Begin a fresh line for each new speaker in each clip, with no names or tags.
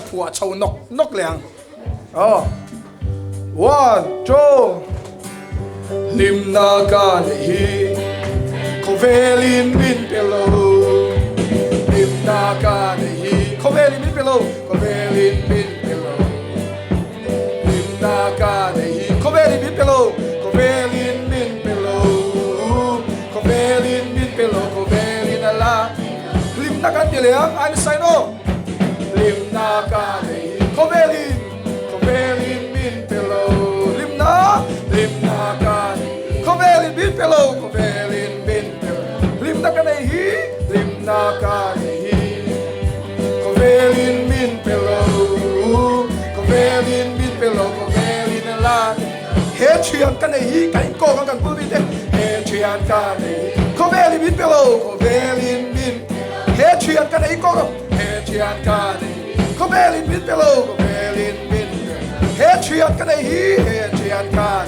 ผัวชาวนกเหลียงone two ลิมนาการฮีโคเวลินบินเปโลลิมนาการฮีโคเวลินบินเปโลโคเวลินบินเปโลลิมนาการฮีโคเวลินบินเปโลโคเวลินบินเปโลโคเวลินบินเปโลโคเวลินอะไรลิมนาการเหลียงอันไซโนลิมนาการฮีโคเวลินบินเปโลลิมนาการโคเวลินบินเปโลโคเวลินบินเปโลลิมนาการฮีลิมนาการฮีโคเวลินบินเปโลโคเวลินบินเปโลโคเวลินอะไรเฮเชียนกันฮีกันโกกันพูดดิเฮเชียนกันฮีโคเวลินบินเปโลโคเวลินบินเฮเชียนกันฮีโกเฮเชียนกันฮีโคเวลินบินเปโลโคเวลินบินเฮเชียนกันฮีเฮเชียนกัน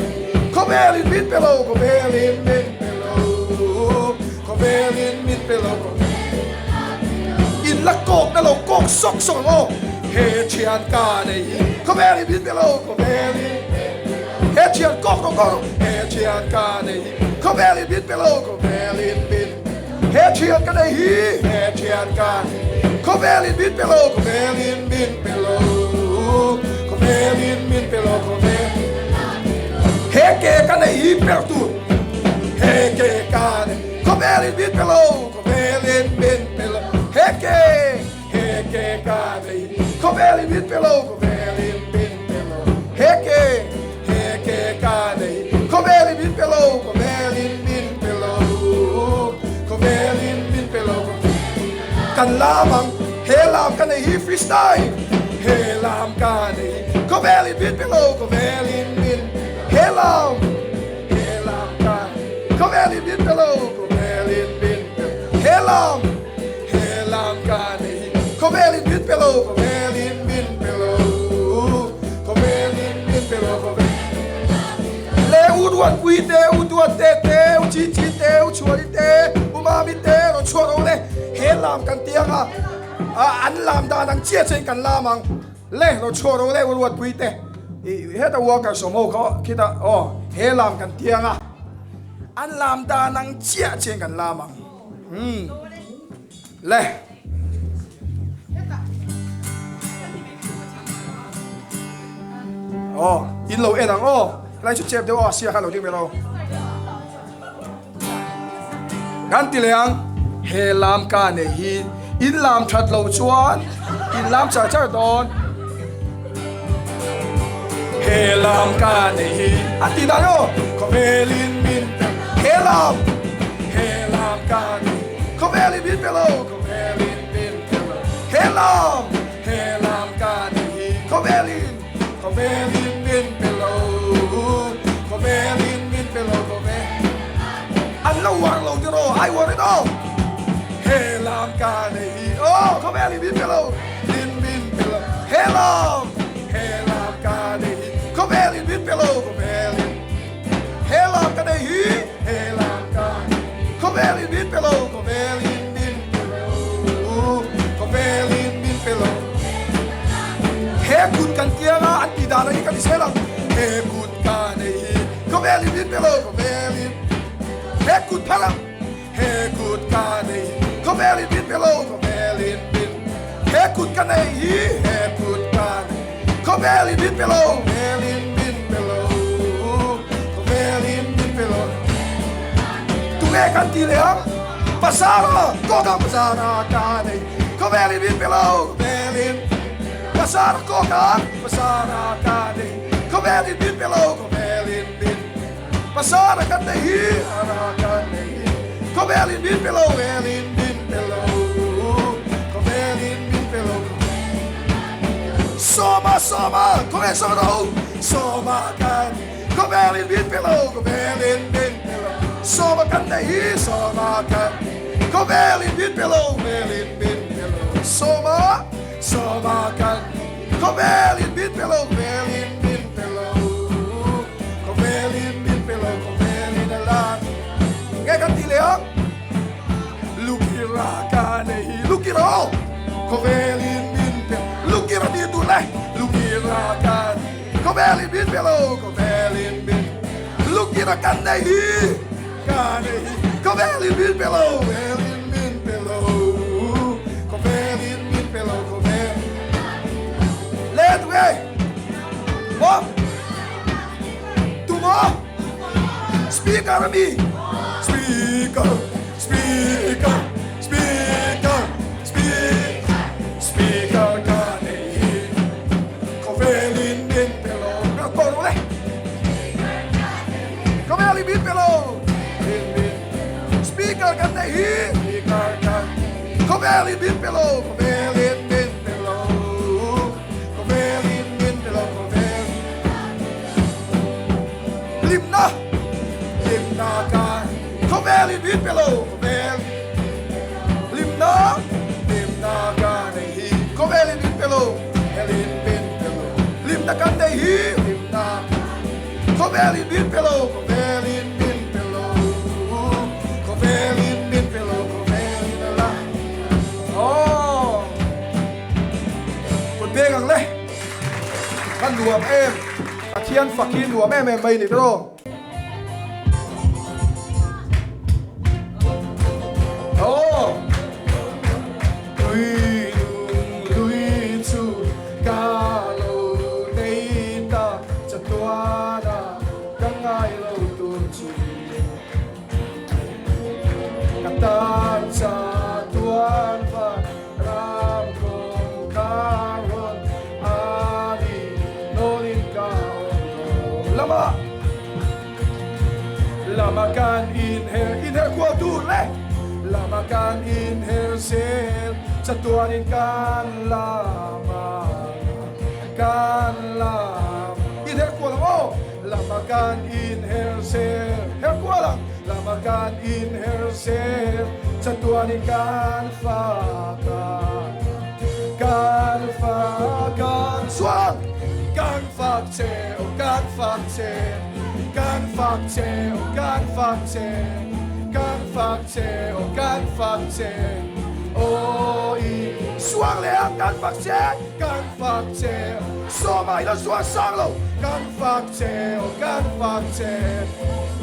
โคเวลินบินเปโลโคเวลินบินเปโลโคเวลินบินเปโลอินละโกกนั่นเราโกกซอกโอเฮเชียนกันฮีโคเวลินบินเปโลโคเวลินเฮเชียนโกเฮเชียนกันฮีโคเวลินบินเปโลโคเวลินบินเฮเชียนกันฮีเฮเชียนกันโคเวลินบินเปโลโคเวลินบินเปโลโคเวลินบินเปโลโคเวเฮเกกันฮีเปลตูเฮเกกันโคเวลินบินเปโลโคเวลินบินเปโลเฮเกกันโคเวลินบินเปโลโคเวลินบินเปโลเฮเกกันโคเวลินบินเปโลโคเวลินบินเปโลโคเวลินบินเปโลกันลามังเฮลามกันฮีฟรีสไตล์เฮลามกันโคเวลินบินเปโลโคเวลินบินเฮลามกันโคเวลินบินเปโลโคเวลินบินเฮลามกันโคเวลินบินเปโลโคเวลินบินเปโลโคเวลินบินเปโลโคเวเลอุดวันวีเตอุดวันเตอุจิเตอุชวลิเตอุมามิเตโรชวโรเลเฮลามกันเตียงอันลามดานังเจียเชนกันลามังเลโรชวโรเลอุดวันวีเตเฮตวัวกับสมโภเขาคิดว่าเฮลามกันเตียงอันลามดานังเจียเชนกันลามังเลอินโลเอ็นังไล่ชุดเจ็บเดี๋ยวเสียข้าเราดิ้งไปเรางั้นตีเลียงเฮลามกันฮีอินลามชัดเราชวนอินลามจ่าเจ้าดอนเฮลามกันฮีอันตีได้โคเวลินบินเฮลามกันโคเวลินบินเปโลโคเวลินบินเปโลเฮลามกันฮีโคเวลินบินเปโลโคเวลินบินเปโลโคเวอันระวังลงจะรอไอ้วันนี้เฮลามกันฮีโคเวลินบินเปโลบินเปโลเฮลามกันฮีโคเวลินบินเปโลโคเวลินเฮลามกันฮีเฮลามกันโคเวลินบินเปโลโคเวลินบินเปโลโคเวลินบินเปโลเฮกุดกันเกียร์อันตีดานะอีกันที่เสร็จแล้วเฮกุดกันฮีโคเวลินบินเปโลโคเวลินเฮกุดพลังเฮกุดกันฮีโคเวลินบินเปโลโคเวลินบินเฮกุดกันฮีเฮกุดกันโคเวลินบินเปโลโคเวลินบินเปโลโคเวลินบินเปโลตุเอกันตีเลยภาษาละก็กันภาษาละกันโคเวลินบินเปโลโคเวลินภาษาละก็กันภาษาละกันโคเวลินบินเปโลโคเวลินบินภาษาละกันฮีโคเวลินบินเปโลโคเวลินบินเปโลโคเวลินบินเปโลSoma, come soma kan, come bin pelo, come bin pelo, soma kan nahi, soma kan, come bin pelo, bin pelo, soma kan, come bin pelo, bin pelo, come bin pelo, come la, ngayon tileong, lukira kan nahi, lukiro, come bin pelo, lukira dito. le lukira kan ko veli bin pelo ko velin bin lukira kan nei ko velin bin pelo velin bin pelo ko velin bin pelo ko vel let way mom tumo speaker me speaker speaker speaker speaker kan ei ko velin bin pelo ko le ko velin bin pelo speaker kan ei speaker kan ko velin bin pelo ko velin bin pelo ko velin bin pelo ko vel limna kan ko velin bin pelo ko vel limna kan ei ko velin bin pelo velin bin pelo limna kan ei limna ko velin bin pelo ko velin bin pelo ko velin bin pelo ko velin la ohคนเพลงกันเลยท่านรวมเอ็มอาเทียนฝักกินรวมแม่ไม่หนีโรโอ้ลุยจูกาโลเนตาจะตัวนากังไงโลตุนจูกัตาจาตัวฟ้ารามคงคารอนอาดีโนลินกาlama kan inhale kwa tu le lama kan inhale sel satuanin kan lama inhale kwa lang oh lama kan inhale sel her kwa lang lama kan inhale sel satuanin kan fa kan swang kan fa sel kan fa sel kan phật chế can phật chế can phật chế can phật chế ôi xoang lẹ can phật chế so mày nó xoang sang lâu can phật chế can phật chế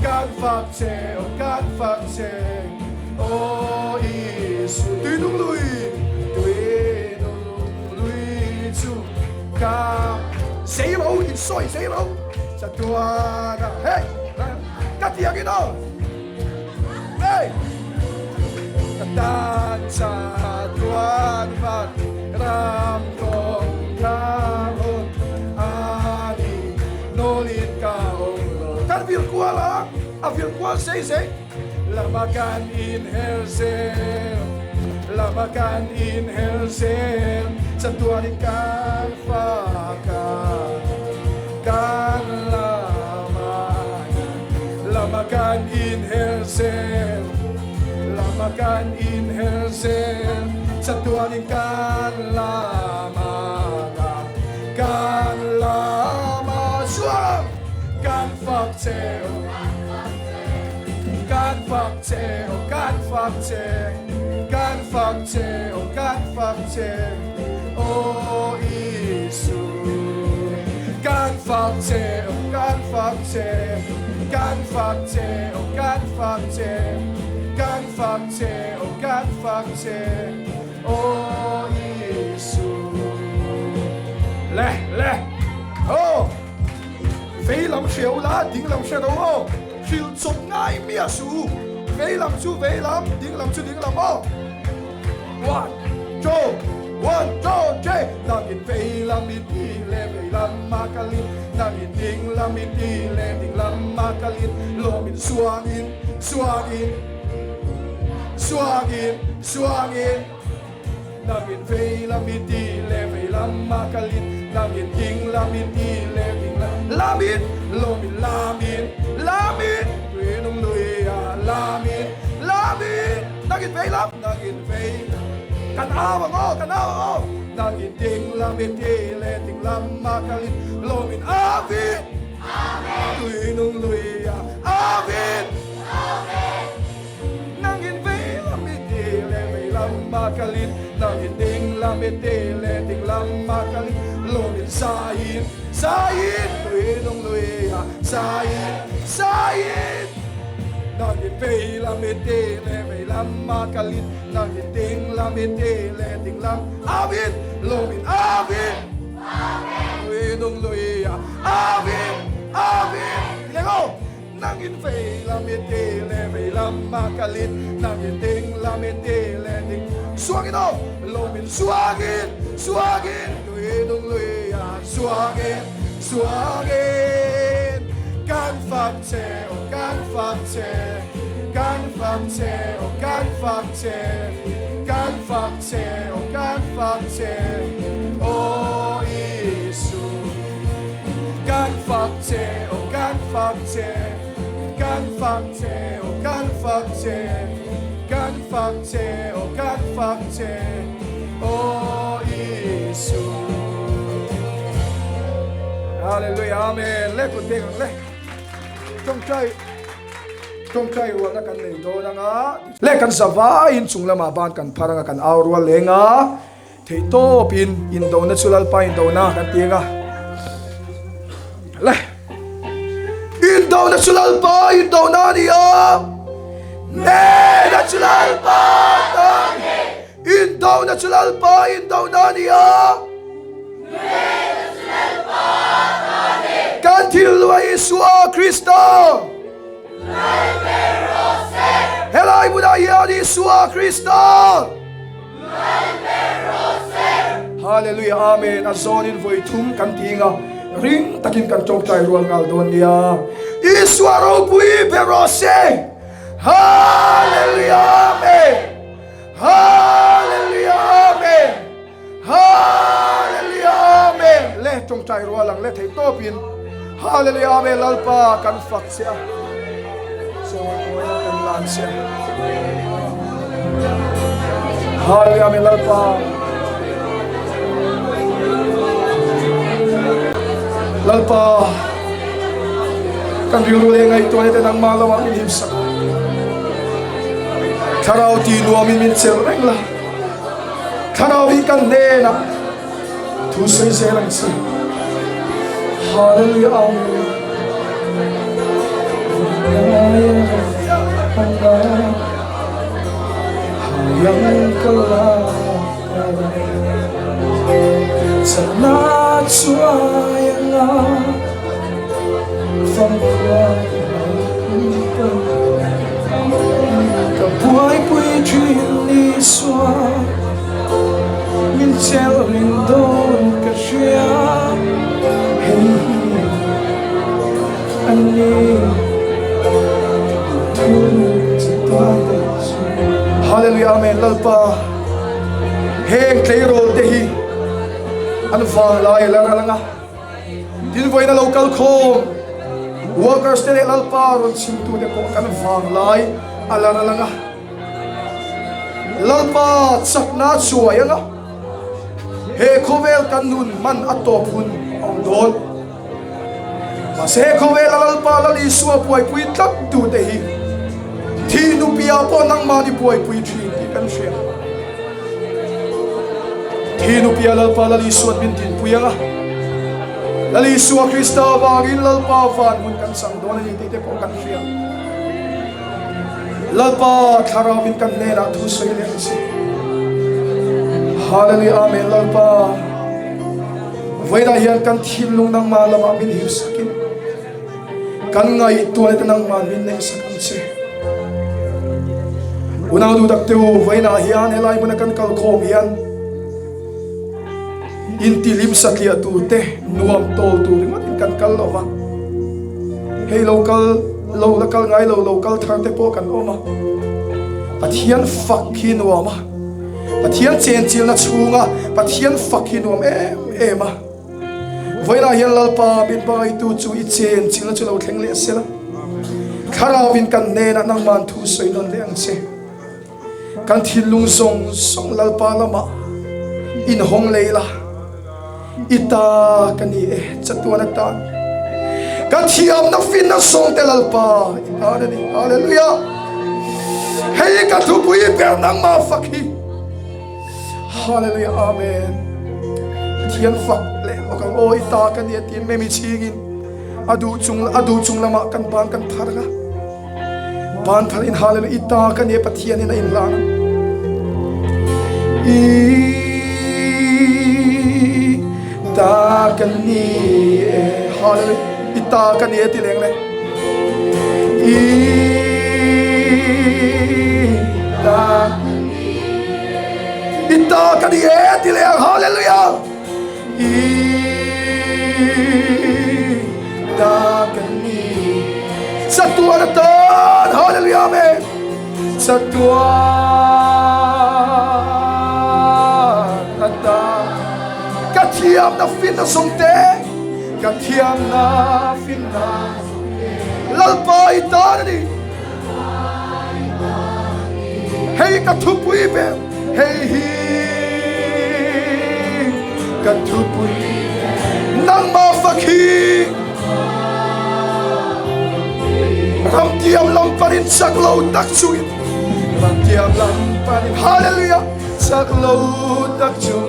can phật chế can phật chế ôi su tuy nung lui chu ca xây lâu in soi xây lâu sa tuana hey katia gino hey tan sa tuan van ram kong karon ani nolin kaon kan vir kuala a vir kual sei la makan inhale sel sa tuanin kan fakan kan lama kan inhale sel satuanin kan lama suam kan phật chế oh Isu can phật chế can phật chế can phật chế can phật chế can phật chế can phật chế oh Isu lẹ oh vây làm chiều lá tiếng làm xe đâu chiều chụp ngay mía su vây làm tiếng làm oh one two three nangin vây làm đi lẹ vây làm makalin nangin ding làm đi lẹ ding làm makalin lomin suangin nangin vây làm đi lẹ vây làm makalin nangin ding làm đi lẹ ding lamin lomin lamin nung lui lamin nangin vây kan awa nangin ding lamin di le ding lam makalin lomin avin nung lui avin nangin vei lamin di le vei lam makalin nangin ding lam te le ting lam makali lomin sain sain lui dong lui ya sain nagin pe lam te le me lam makali nagin ting lam te le ting lam amin lomin amin lui dong lui ya amin lego nangin fe lam te le me lam makali nagin ting lam te le ting suagin o lomin suagin lui dong lui ya suagin can phạm chế ô Giêsu can phạm chế ô Giêsu. Hallelujah, amen. Let go take on let. Trong trai ruột na kan nei do na nga. Le kan sawa in chung lama ban kan paranga kan awrual lenga. Thei to pin in do na chulal pa in do na kan tinga. Le. In do na chulal pa in do na dia. Ne na chulal pa ta. In do na chulal pa in do na dia. Kantilwa Yesua Kristo. Helai muda Yesua Kristo. Hallelujah, amen. Azonin voi thum kantinga ring takin kan chong tai rual ngal don dia. Iswaro pui berose. Hallelujah, amen. Hallelujah, amen. Hallelujah, amen. Le chong tai rual lang le thei to pin. Hallelujah, amen. Lalpa kan fak sia. So kan lan sia. Hallelujah, amen. Lalpa. Lalpa kan biru le ngai to ne nang malaw ang himsak. Tharaw ti nuamin min sel reng la. Tharaw kan ne na. Tu sei se lang si. Hallelujah, amen. Hayang kalah sanat suayanga from kabuay pui chili swa min chel rindon kashia Hallelujah, amen. Lalpa heng tleiro tehi an vang lai laranga din voi na local com workers tele lalpa ron simtu de ko kan vang lai alaranga lalpa sakna chuayanga he khovel kanun man atopun ong don Mase khovel lalpa lali suwa puai pui tlak tu tehi thinu pia po nang mani puai pui thi kan share thinu pia lalpa lali suwa bintin puyanga lali suwa Krista wangin lalpa van mun kan sang don ni te po kan share lalpa tharawin kan nera thu sei le si hallelujah, amen. Lalpa vaida hian kan thilung nang malama min hi sakin kan ngai tu ne nang man min nei sakan se unang du dak teu vaina hian helai mun kan kal khom hian intilim saklia tu te nuam tol tu ringot in kan kal lova hey local ngai local thar te po kan oma pathian fakhin wama pathian chen chil na chunga pathian fakhin wam ema voina hian lalpa bin bai tu chu I chen chil na chu lo thleng le sela kharawin kan ne na nang man thu sei non le ang che kan thilung song lalpa lama in hong leila ita kani chatuana tan kan thiam na fin na song te lalpa hallelujah hey ka thu pui per nang ma fakhi Hallelujah, Amen. Thian fak le okang oi ta kan ye tin me mi chingin adu chung lama kan ban kan tharga ban tharin hallelujah ita kan ye pathian in in lang I ta kan ni hallelujah ita kan ye ti leng le I ta ita kan ye ti leng hallelujah Idagani Satua natan hallelujah amen Satua natan Katiam na fin na songte Katiam na fin na Lalpa itanani Hey katupui be Hey katupui nang mafaki ram tiam lamparin saklo taksuin ram tiam lamparin hallelujah saklo taksung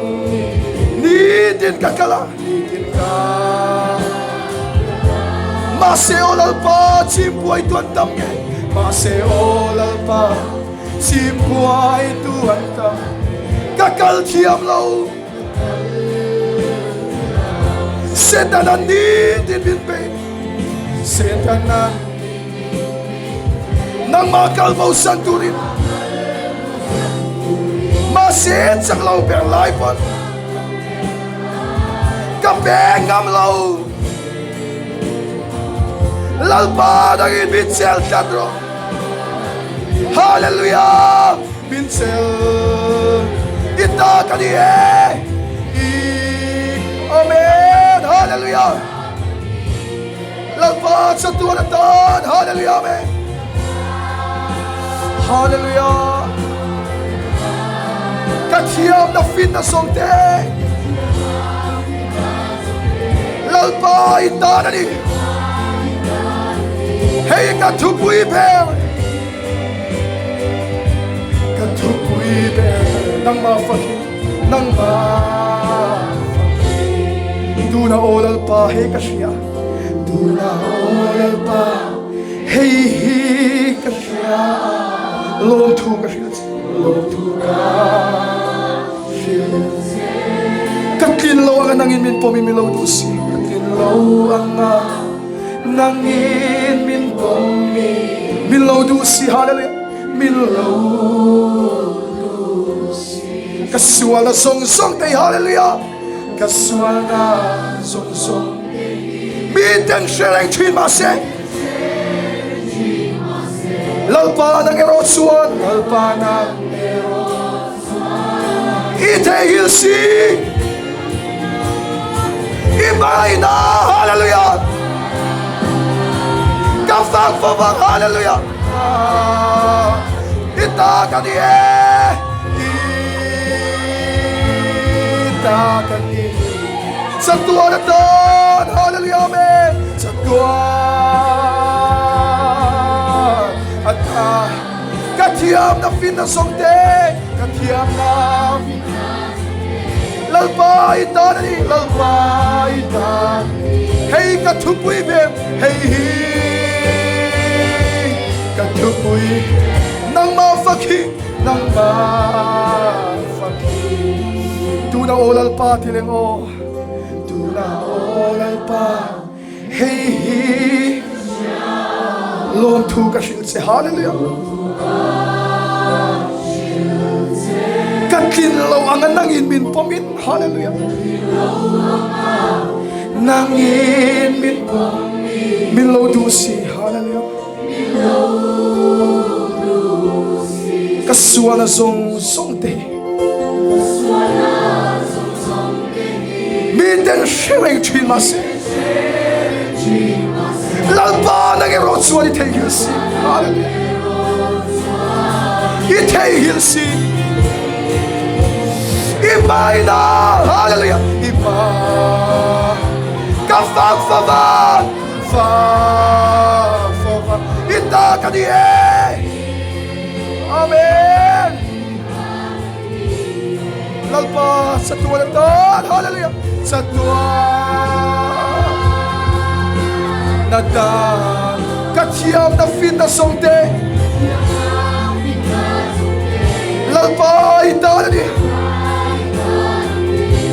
nidin kakala nidin ka maseolalpa simpuay tuan tamge maseolalpa simpuay tuan tam kakal tiam lau Setanan din binpe Setanan Nang makalmaw santurin Masin sa klaw per laipon Kapengam law Lalpa ng ibinsel kadro Hallelujah Binsel Ita kaniye Amen Hallelujah Lalpa sa tuwa na tan Hallelujah Amen Hallelujah Katiyam na fin na songte Lalpa itanani Hey katupui per Katupui per Nang mafaki Nang Duna olal pa hey kasya Duna olal pa hey kasya Lom tu kasya Lom tu kasya Katlin lo ang nangin min po mimilaw dusi Katlin lo ang nangin min po milaw dusi hallelujah milaw dusi Kaswala song tay hallelujah Kaswana song Miteng shereng chin maseng Lalpa ng erotsuan Lalpa ng erotsuan Ite hilsi Ibay na hallelujah Kafang hallelujah Ita kaniye Ita kaniye Sa tuwa na tan hallelujah amen Sa tuwa at katiyam na finasongte katiyam na lalpa itanani lalpa itanani hey katupui bem hey katupui nang mafaki tuna olal pa tileng o tuna olal pa hey Lom tu kashilse hallelujah Katlin law ang nangin min pomin hallelujah Nangin min pomin Milaw dusi hallelujah Kaswana song te Minden shireng chin masi Lalpa ng erotsuan ite hilsi hallelujah ite hilsi Imay na hallelujah Ima Kafagfavan Fagfavan Ita kaniye Amen lalpa sa tua na tan, hallelujah, sa tua na tan, katiam na fin na songte, lalpa itan ni,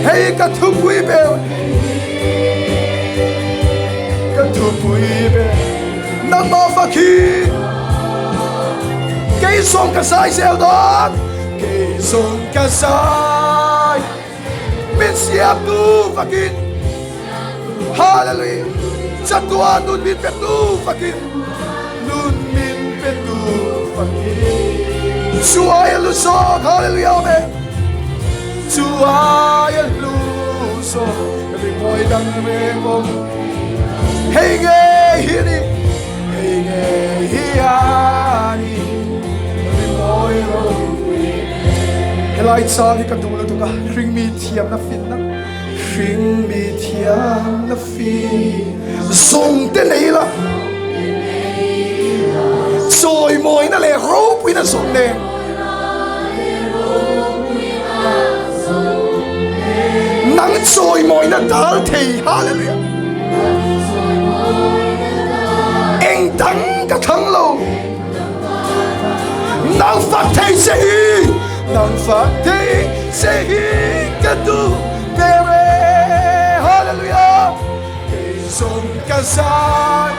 hey katupui bel, katupui bel, nang mafaki, kay song kasay seldon. Son kasay min siap tu fakin hallelujah sa tua nun min petu fakin nun min petu fakin suaya lusok hallelujah amen suaya lusok kami moy dang mekong hey nge hini hey nge hiani kami moy ro Helai sang hi kadulu tu ka ring mi thiam na fin na ring mi thiam na fin song te nei la soi moi na le ro pui na song ne nang soi moi na dal thei hallelujah eng tang ka thang lo nang phát thei se hi nang phát thei se hi ka tu pere hallelujah song kasai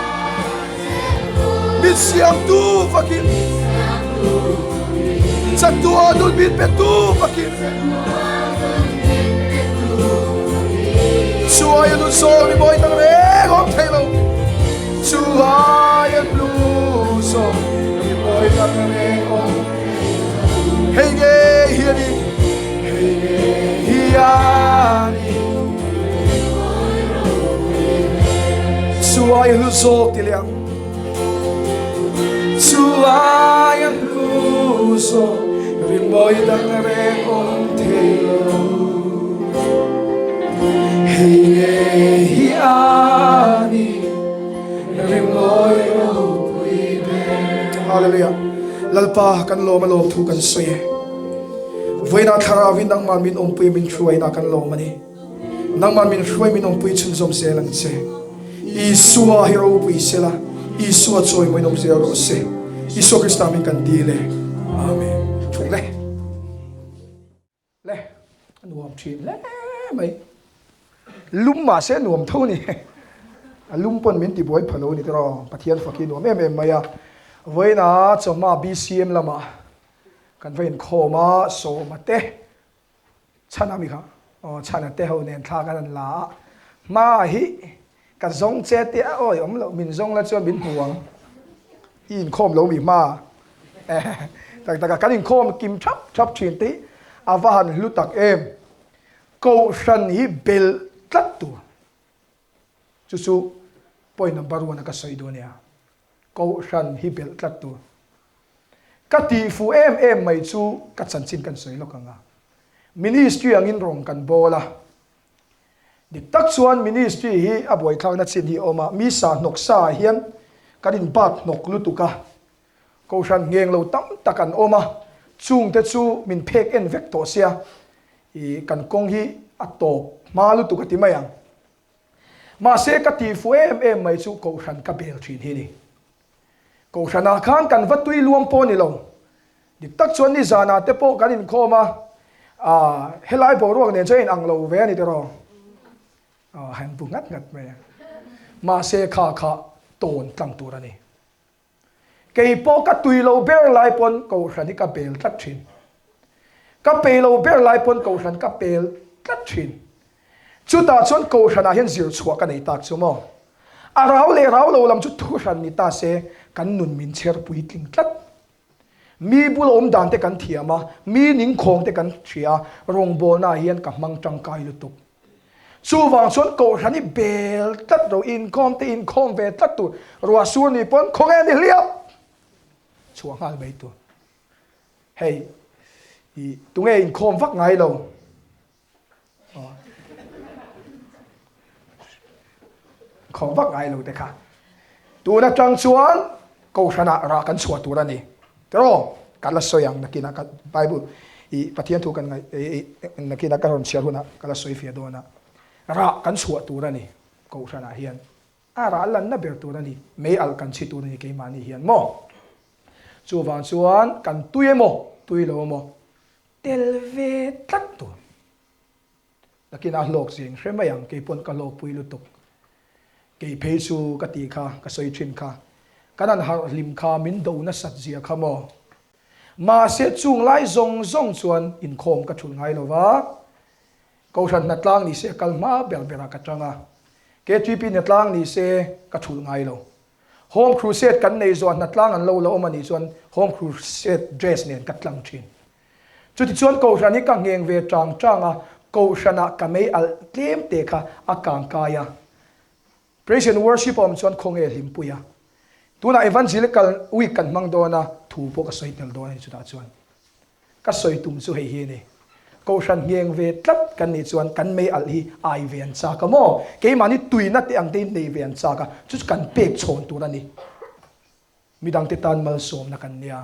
mit siam tu fakin sa tu adul bit petu fakin suai lu so ni boy tang re gom thelo suai lu so ni boy tang re gom hey ge hiani hey ge hiani suai lu so tiliang suai lu so ni boy tang re gom thelo hey ge hiani ni boy hallelujah lalpa kan lo ma lo thu kan soye voina thara win nang man min pui min thruai na kan lo mani nang man min thruai min pui chun zom se lang che I suwa hero pui sela I suwa choi moi nom se ro se I so krista min kan dile amen thung le nuam thin le mai lum ma se nuam tho ni lum pon min ti boy phalo ni tro pathian fakhi nuam em maya voina choma BCM lama kan vein khoma so mate chana mi kha chana te ho nen tha kan la ma hi ka zong che te oi om lo min zong la chon bin huang in khom lo mi ma tak kan in khom kim chap chin ti avan lu tak em ko shan hi bel tlat tu chu point number 1 ka soi do nia ko shan hi bel tlat tu ka ti fu em mai chu ka chan chin kan soi lo kanga ministry angin rong kan bola di tak chuan ministry hi aboi thang na chin hi oma mi sa nok sa hian kadin bat nok lu tu ka ko shan ngeng lo tam takan oma chung te chu min phek en vek to sia I kan kong hi atop ma lu tu ka ti mayang ma se ka ti fu em mai chu ko shan ka bel thin hi ni ko shana khan kan vatui luam po ni lo di tak chuan ni zana te po kan in khoma helai bo ruang nen chain ang lo ve ni te ro han bu ngat me ma se kha ton tlang tur ani kei po ka tui lo ber lai pon ko shani ka bel tat thin ka pe lo ber lai pon ko shan ka pel tat thin chu ta chuan ko shana hian zir chhuwa ka nei tak chu mo rau lo lam chu thu shan ni ta se kan nun min cher pui tling tlat mi bul om dan te kan thiama mi ning khong te kan thia rong bol na hian ka mang tang kai lu tuk chu wang chuan ko rani bel tat ro in khom ve tat tu ruwa sur ni pon khong ani hliap chuang hal mai tu hey I tunge in khom vak ngai lo khom vak ngai lo te kha tu na chang chuan ko shana ra kan chhuat tu ra ni tero kan la soyang na kina ka bible i pathian thu kan ngai nakina ka ron sial huna kala soi fia dona ra kan chhuat tur ani ko thana hian ara lan na ber tur ani me al kan chi tur ni ke mani hian mo chu wan chuan kan tui lo mo tel ve tlat tu nakina lok sing hremayang ke pon ka lo pui lu tuk ke phei chu ka ti kha ka soi thin kha kanan har lim kha min do na sat zia kha mo ma se chung lai zong chuan in khom ka thul ngai lova ko than na tlang ni se kalma bera ka tanga ke tp na tlang ni se ka thul ngai lo home crusade kan nei zon na tlang an lo omani chuan home crusade dress nen ka tlang thin chuti chuan ko than ni ka ngeng ve tanga ko shana ka mei al tlem te kha akang kaya praise and worship om chuan khong e hlimpuia tuna evangelical week kan mang dona thu po ka soi tel dona chu ta chuan ka soi tum chu hei hi ni ko shan ngeng ve tlat kan ni chuan kan mei al hi ai ven cha ka mo ke mani tuina te ang te nei ven cha ka chu kan pek chon tu na ni midang te tan mal som na kan nia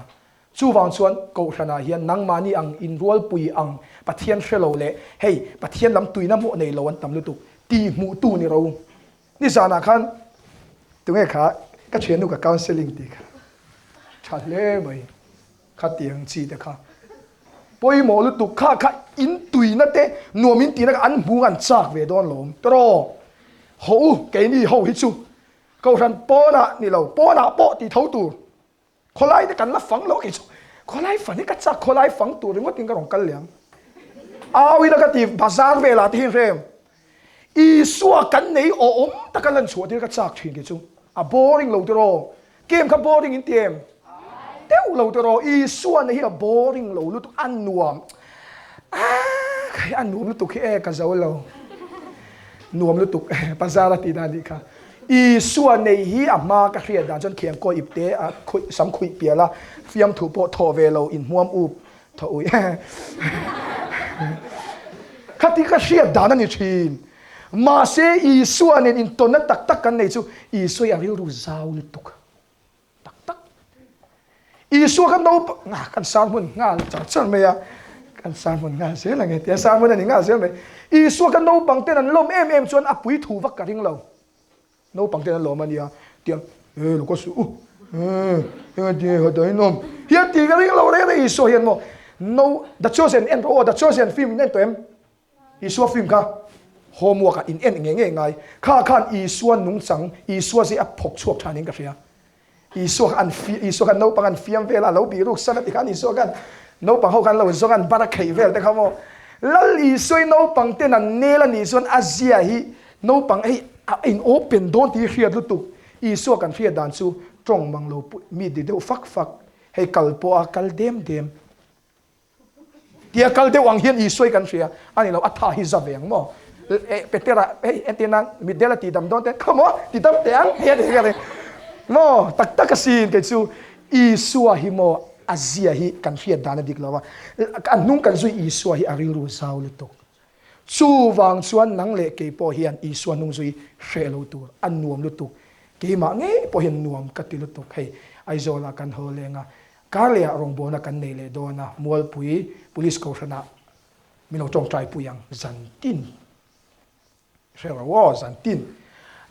chu wang chuan ko shana hian nang mani ang in rol pui ang pathian shelo le hei pathian lam tuina mo nei lo an tam lu tu ti mu tu ni ro ni sana khan tu nge kha ka chenu ka counseling ti kha thale mai kha tiang chi te kha poi mo lu tu kha in tuina te nomin ti na an bu an chak ve don lom tro ho ke ni ho hi chu ko ran po na ni lo po na po ti thau tu kholai te kan la phang lo ke chu kholai phang ni ka chak kholai phang tu ring ting ka rong kal liang awi la ka ti bazar ve la ti rem i suwa kan nei o om ta kan lan chu ti ka chak thin ke chu a boring lo tro game ka boring in tem teu lo tro i suwa nei a boring lo lu tu an nuam kai an nuam lu tu ke ka zo lo nuam lu tu bazar ti da ni ka i suwa nei hi a ma ka hria dan chon khiam ko ipte a khui sam khui piala fiam thu po tho ve lo in muam up tho ui khati ka hria dan ani thin ma se i suwa nen in ton na tak kan nei chu i soi a ru zau lu tuk tak i suwa kan no nga kan san mun nga chan me ya kan san mun nga se la nge tia san mun ani nga se me i suwa kan no bang ten an lom em chuan a pui thu vak ka ring lo no pang ten lo mania tiang lo ko su ti ho dai nom hia ti ga ring lo re i so hian mo no the chosen and the chosen film nen toem i so film ka homework in en nge ngai kha khan i suan nung chang i suwa si a phok chuak thanin ka ria i so kan no pang an fiam vela lo bi ruk sanat khan i so kan no pang ho kan lo so kan bara khei vel te khamo lal i soi no pang ten an nela ni suan azia hi no pang ei in open don't you hear lu tu i so kan fia dan chu trong mang lo mi de do fak hei kal po a kal dem dia kal de wang hian i soi kan fia ani lo atha hi zaveng mo petera hey entina mi dela ti dam don te come on ti dam te ang he de mo tak ka sin ke chu i suwa hi mo azia hi kan fia dan dik lawa kan nung kan zui i suwa hi ari ru sau lu tu chu wang chuan nang le ke po hian i suan nung zui shelo tu an nuam lu tu ke ma nge po hian nuam ka ti lu tu hei ai zola kan ho lenga karlia rong bona kan nei le dona mual pui police ko sana mino tong trai puyang zan tin shela wa zan tin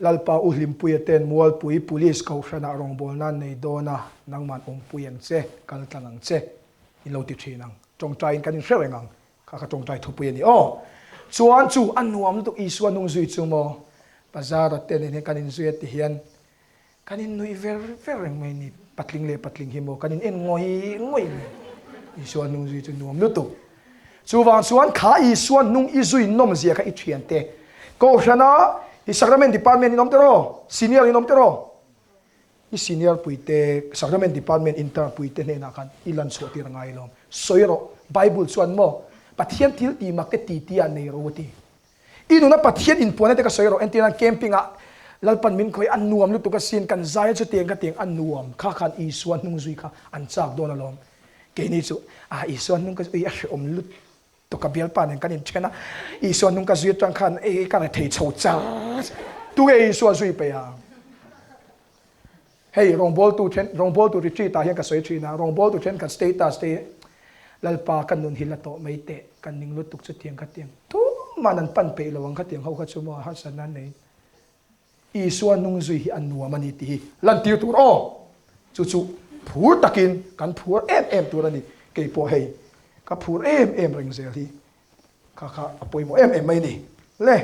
lalpa Lalhlimpuia ten mual pui police ko sana rong bona nei dona nangman puyan che kal tanang che in lo ti thinang tong trai kan in shrengang ka tong trai thu puyan ni chuan chu an nuam tu i suan nung zui chu mo bazar ten ne kanin zui ti hian kanin nui ver mai ni patling hi mo kanin en ngoi i suan nung zui chu nuam lu tu chu wang chuan kha i suan nung i zui nom zia ka i thian te ko shana i sacrament department inom tero senior inom tero i senior puite sacrament department intern puite ne na kan ilan so ti rangai lom soiro bible chuan mo pathian til ti mak te ti an nei ro ti inu na pathian in pona te ka soiro entina camping a lalpan min khoi an nuam lu tu ka sin kan zai chu teng ka teng an nuam kha khan i suan nung zui kha an chak don alom ke ni chu i suan nung ka i a om lu to ka bial pan kan in chena i suan nung ka zui tang khan ka na thei chho cha tu e i suan zui pe ya hey rongbol tu retreat ta hian ka soi thina rongbol tu chen ka stay
lalpa kan nun hilato mai te kan ning lutuk chu tiang ka tiang tu manan pan pe lawang ka tiang ho kha chu mo ha sanan nei i suan nung zui hi an nuwa mani ti lan tir tur o chu chu phur takin kan phur em tur ani ke po hei ka phur em ring zel hi kha apoi mo em mai ni le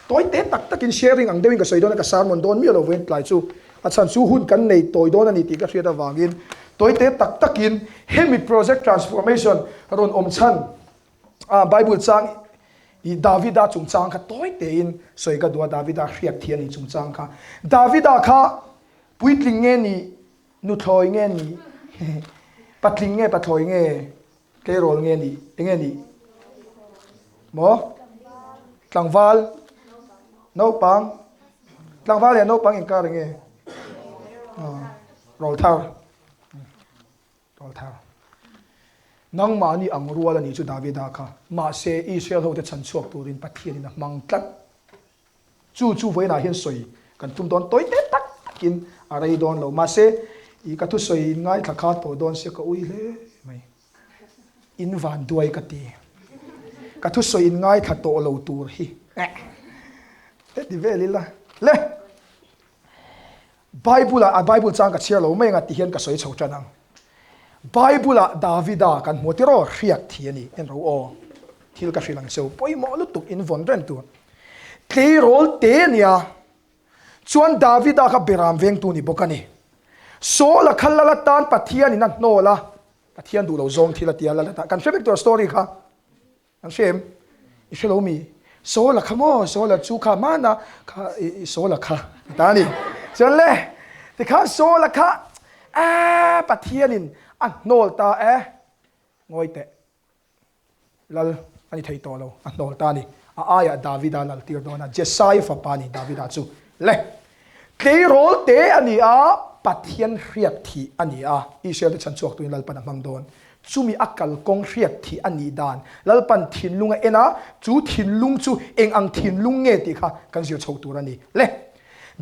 toy te takin sharing ang dewing ka soi don ka sarmon don mi lo wen tlai chu achan chu hun kan nei toy don ani ti ka hria da wangin toy te takin hemi project transformation ron om chan bible chang i davida chung chang kha toy te in soi ka dua davida hriak thian ni chung chang kha davida kha puitling nge ni nu thoi nge ni patling nge pathoi nge ke rol nge ni mo tlangwal no pang tlangwal ya no pang in ka nge rol thar nang ma ni ang ruala ni chu davida kha ma se israel ho te chan chuak turin pathian na mangtlat chu voina hian soi kan tum don toy te tak kin arai don lo ma se I ka thu soi ngai thakha to don se ka ui le mai in van duai ka ti ka thu soi ngai tha to lo tur hi di veli la le bible chang ka chia lo mai nga ti hian ka soi chho chanang bible davida kan motiro riak thiani en ro o thil ka hrilang cheu poimo lu tuk in von ren tu ke rol te nia chuan davida ka beram veng tu ni bokani so la khalala tan pathian in no la pathian du lo zong thila tia la ta kan shebek to story kha kan shem I shelo mi so la khamo so la chu kha mana kha so la kha ta ni chuan le ti kha so la kha pathian in nol ta ngoi te lal ani thei to lo nol ta ni aya davida lal tir dona jesai fa pani davida chu le ke rol te ani pathian hriak thi ani Israel chan chuak tuin lalpan amang don chumi akal kong hriak thi ani dan lalpan thinlunga ena chu thinlung chu eng ang thinlung nge ti kha kan zir chho tur ani le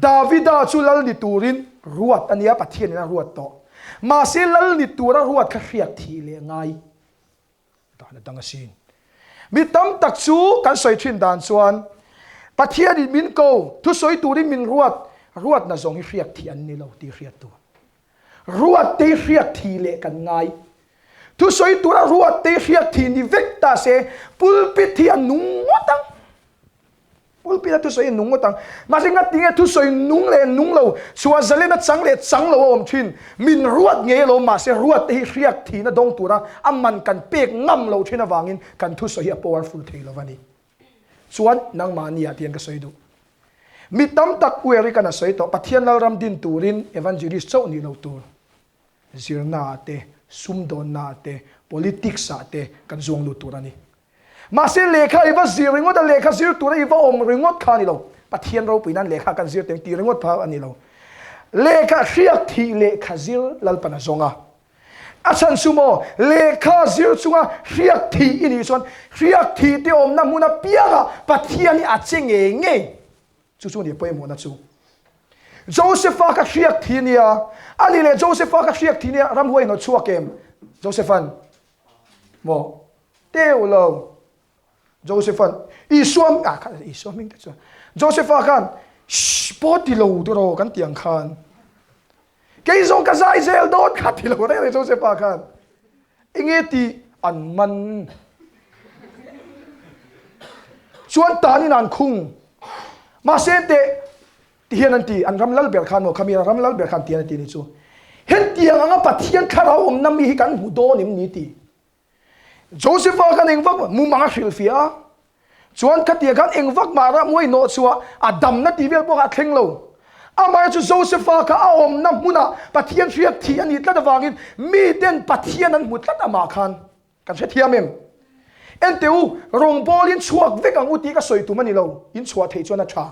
davida chu lal ni turin ruat ania pathian ena ruat to ma se lal ni tura ruat kha hriak thi le ngai ta na tang sin mi tam tak chu kan soi thin dan chuan pathian in min ko thu soi turin min ruat na zong hi hriak thi an ni lo ti hriat tu ruat te hriak thi le kan ngai thu soi tura ruat te hriak thi ni vekta se pulpit thi an nung watang pulpit thu soi nung watang ma se ngat tinge thu soi nung le nung lo chua zalena chang le chang lo om thin min ruat nge lo ma se ruat te hriak thi na dong tura amman kan pek ngam lo thina wangin kan thu soi a powerful thei lo wani chuan nang ma ni atian ka soi du mi tam tak ueri kana soi to pathian lal ram din turin evangelist chau ni lo tur zirna te sumdon na te politics te kan zong lu turani ma se lekha iwa ziringot da lekha zir tura iwa om ringot khani lo pathian ro pinan lekha kan zir teng ti ringot pha ani lo lekha hriak thi lekha zir lal pana zonga achan sumo lekha zir chunga hriak thi ini chuan hriak thi te om na muna piaga pathian ni achenge nge chu ni poimo na chu Joseph ka hriak thi nia ani le Joseph ka hriak thi nia ram huai no chuakem Josephan mo teulo Josephan iswam ming ta Joseph kan poti lo duro kan tiang khan ke zo ka zai zel dot kha ti lo re Joseph kan ingeti an man chuan tani nan khung ma sente tian anti an ramlal ber khan mo khamira ramlal ber khan tian anti ni chu hen tiang anga pathian kharau om nami hi kan hu do nim ni ti Joseph kan engwak mu manga hilfia chuan khatia kan engwak mara moi no chuwa adam na ti vel po ka thlenglo amai chu Joseph ka om na muna pathian hriak thi ani tla da wangin mi ten pathian an mutlat ama khan kan se thiamem enteu rong bolin chuak vekang uti ka soi tu mani lo in chua thei chuan a tha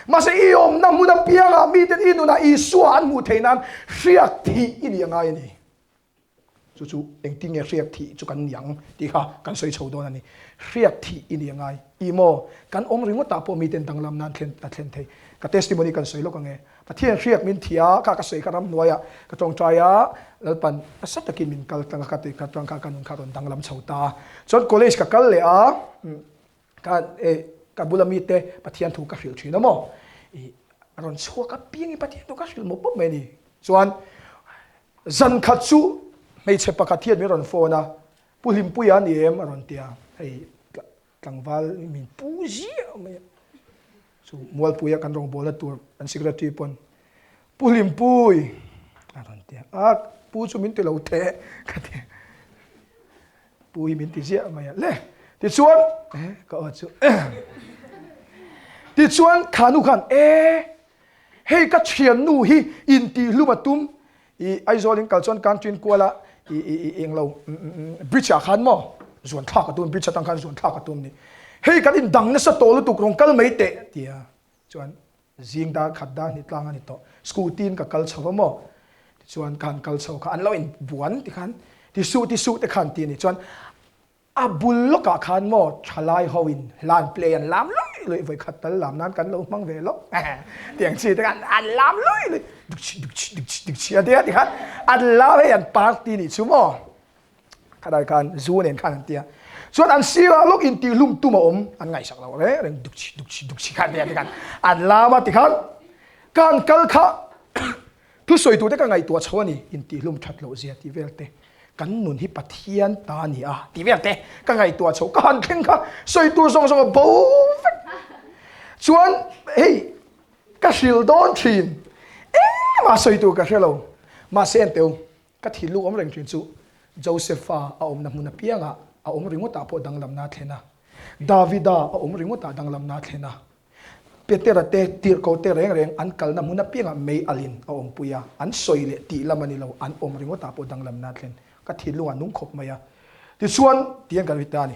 ma se I om na muna pianga mi ten inuna I suan mu theinan hriak thi ini ngai ni chu eng ting e riak thi chu kan yang ti kha kan soi chho don ani riak thi in yangai imo kan om ringo ta po mi ten danglam nan thlen ta thlen thei ka testimony kan soi lo ka nge pathian riak min thia ka soi karam noya ka tong chaya lalpan asat takin min kal tang ka te ka tang ka kanun ka ron danglam chhota chon college ka kal le a ka bulami te pathian thu ka hril thina mo ron chua ka piang i pathian thu ka hril mo pop me ni chuan zan khat chu mei che pakathian mi ron phone Lalhlimpuia ni em ron tia hei tlangwal min puzia me so mual puya kan rong bola tur an secretary pon Lalhlimpui ron tia pu chu min te lo the ka te pui min ti sia ma ya le ti chuan ka chu ti chuan khanu khan hei ka thian nu hi in ti lumatum i aizoling kalchon kan tin kwala englo bridge khan mo zon thak ka tum bridge tang khan zon thak ka tum ni hei kan in dang na sa tol tu krong kal mai te tia chuan jing da khat da ni tlang ani to school tin ka kal chawa mo chuan kan kal chaw kha an lo in buan ti khan ti su te khan ti ni chuan abul loka khan mo thalai hoin lan play an lam loi voi khat tal lam nan kan lo mang ve lo tiang chi te kan an lam loi dik chi adia ti khan an la ve an party ni chumo kadai kan zu nen khan tia chuan an sira lok in ti lum tu ma om an ngai sak lo re reng duk chi khan dia ti kan an la ma ti khan kan kal kha tu soi tu te ka ngai tua chawani in ti lum that lo zia ti velte kan nun hi pathian ta ni ti velte ka ngai tua chaw kan kheng kha soi tu song bo chuan hei ka hril don thin ma soi tu ka hrelo ma sen teu ka thilu om reng thin chu Josepha a om na mun pianga a om ringo ta po danglam na thlena Davida a om ringo ta danglam na thlena Petera te tir ko te reng an kal na mun pianga mei alin a om puya an soi le ti lamani lo an om ringo ta po danglam na thlen ka thilu anung khop maya ti chuan tiang kan vitani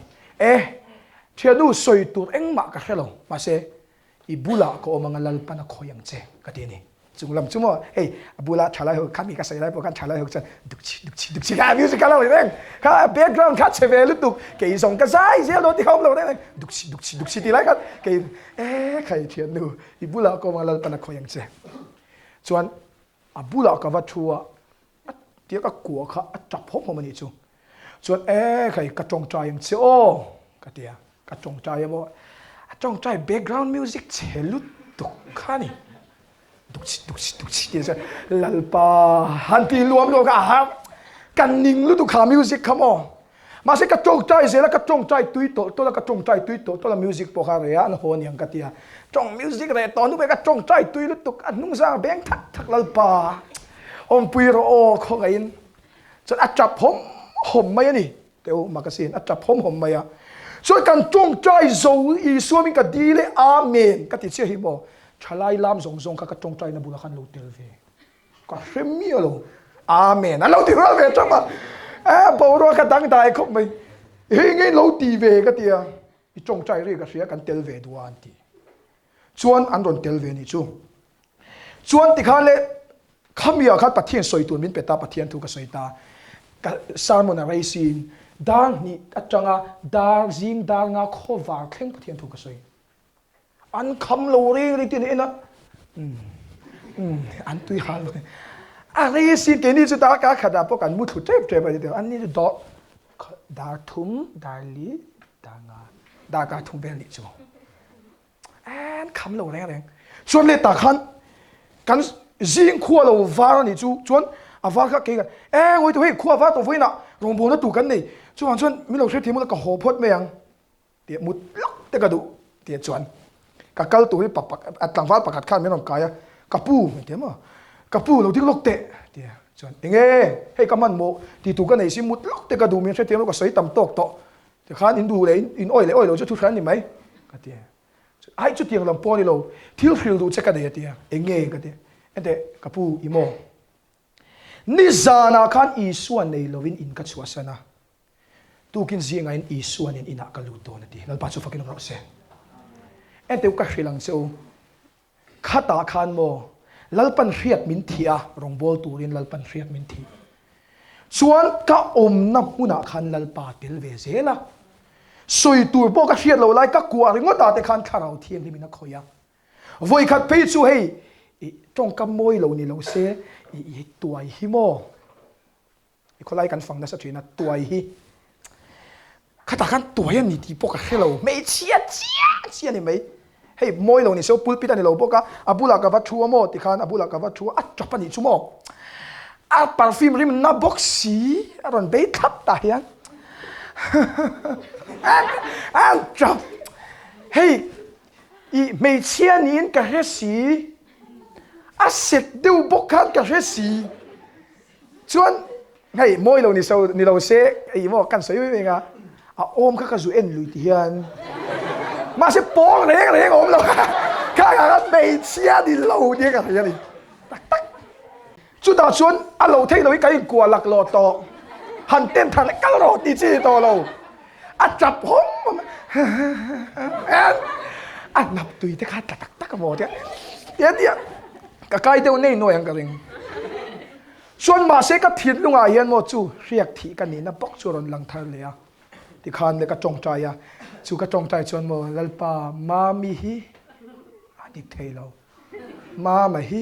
thianu soi tur engma ka hrelo ma se ibula ko omanga lalpana khoyang che ka ti ni chunglam chumo abula thalai ho khami ka sai lai po kan thalai ho cha dukchi ka music ka lo reng ka background ka che ve lu tu ke song ka sai je lo ti khom lo reng dukchi ti lai ka ke khai thianu ibula ko omanga lalpana khoyang che chuan abula ka va thua tia ka kwa kha chap hom mani chu chuan khai ka tong chai em che ka tia ka tong chai mo trong trai background music chelu tu khani dukchi ti sa lalpa hanti luam lo ka ha kan ning lu tu kha music khamo ma se ka trong trai se la ka trong trai tui to la ka trong trai tui to la music po kha re an hon yang ka tia trong music re to nu be ka trong trai tui lu tu anung sa beng thak lalpa om pui ro kho ga in chan a chap hom mai ni teu magasin a chap hom mai so kan trong trai zo i suami ka dile amen ka ti che hi bo thalai lam zong ka trong trai na bula khan lo tel ve ka hremia lo amen a lo ti ra ve chama bo ro ka dang dai khop mai he ngai lo ti ve ka tia i trong trai ri ka ria kan tel ve duan ti chuan an ron tel ve ni chu chuan ti khan le khamia khat pathian soi tun min peta pathian thu ka soi ta ka sermon a raisin dar ni atanga dar zim dar nga khowa khleng pathian thu ka soi an kham lo ri tin ina an tui hal a re si ke ni chu ta ka khada po kan mu thu trep ba de an ni do dar thum dar li dar nga da ka thum bel ni chu an kham lo reng chuan le ta khan kan zing khua lo var ni chu chuan a var kha ke ngoi tu hei khua va to voina rong bo na tu kan nei chuan mi lo thre thimu ka ho phot me yang ti mut lok te ka du ti chuan ka kal tu hi papak atlangwal pakat khan me nong kaya kapu te ma kapu lo dik lok te ti chuan hei kaman mo ti tu ka nei si mut lok te ka du mi thre thimu ka soi tam tok to ti khan in du le in oi le chu thu thran ni mai ka ti ai chu tiang lam po ni lo thil hril du che ka de ti ka ti ente kapu imo ni zana khan i suan nei lovin in ka chuasana tu kin zinga in i suan in ina ka lu to na ti nal pa chu fakin ro se ente ka hrilang cheu khata khan mo lalpan hriat min thia rongbol turin lalpan hriat min thi chuan ka na huna khan lalpa tel ve zela soi tur bo ka hriat lo lai ka ku ringo ta te khan tharau thiam ni mina khoya voi khat pe chu hei tong ka moi lo ni lo se i tuai hi mo i kholai kan fang na sa thina tuai hi khata kan tuai ni ti po ka hello me chia ni mai hei moi lo ni so pulpit ani lo bo ka abula ka va thu mo ti khan abula ka va thu a chapani chu mo a perfume rim na boxi aron be thap ta hian an chap hey i me chia nin ka hesi a set deu bokhan ka hesi chuan hey moi lo ni lo se i mo kan soi me nga a om ka zu en lui ti hian ma se pong reng om lo ka ga me chia di lo dia ka hian ni tak tak chu da chuan a lo thei lo i kai kwa lak lo to han ten than kal ro ti chi to lo a chap hom an nap tui te kha tak tak mo te dia ka kai deu nei no yang ka ring chuan ma se ka thit lunga hian mo chu riak thi ka ni na bok chu ron lang thar le a ti khan le ka chong trai a chu ka chong trai chuan mo lalpa ma mi hi adik thei lo ma ma hi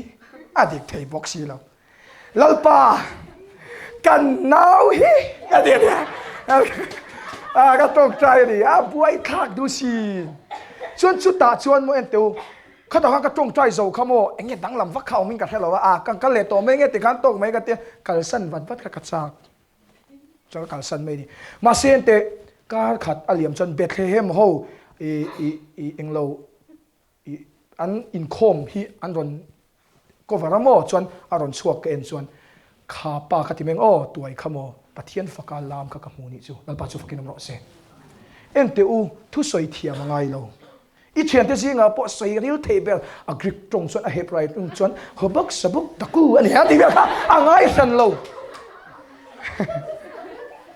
adik thei bok si lo lalpa kan nau hi ka dia ka chong trai ni a buai khak du si chuan chu ta chuan mo en teu khata ka chong trai zo khamo enge danglam va khau min ka helo a kan ka le to me nge ti khan tok me ka te kal san vat vat ka chak cho kal san me ni ma sen te ka khat aliam chon Bethlehem ho i englo an in khom hi an ron coveramo chuan aron chuak ka en chuan kha pa khatimeng o tuai khamo pathian faka lam ka mu ni chu lalpa chu fakin ro se en te u thu soi thiam ngai lo i thian te zinga po soi ril table a grip tong chuan a hep right tung chuan hobak sabuk taku ani ha ti ka angai san lo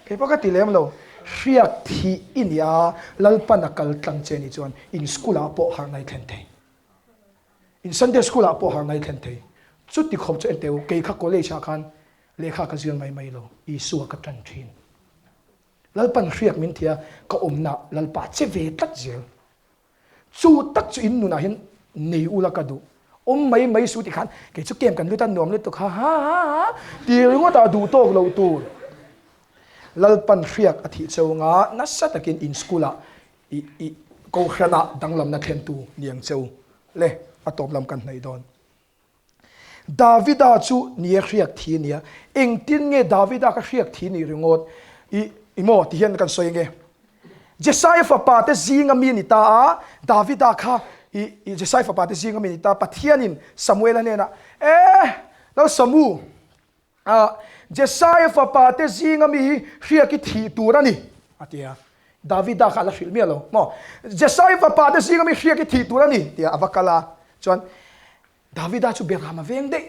ke pa ka ti lem lo riak thi inia lalpa na kal tlang che ni chuan in school a po har nai thlen thei in Sunday school a po har nai thlen thei chu ti khom chu en te u ke kha college a khan lekha ka zion mai lo i suwa ka tan thin lalpan riak min thia ka omna lalpa che ve tak zel chu tak chu in nu na hin nei ula ka du mai su ti khan ke chu kem kan lu tan nom le to kha ha ti ringo ta du tok lo tu lalpan riak athi chunga na satakin in skula i ko khana danglam na thlen tu niang cheu le atop lam kan nei don Davida chu nia riak thi nia engtin nge Davida ka riak thi ni ringot i mo ti hian kan soi nge Jesai fa pa te zinga mi ni ta Davida kha i Jesai fa pa te zinga mi ni ta pathianin Samuel ane na lo samu Jesai fa pa te zinga mi riak ki thi turani atia Davida kha la hil mi lo mo Jesai fa pa te zinga mi riak ki thi turani tia avakala chuan Davida chu berama veng de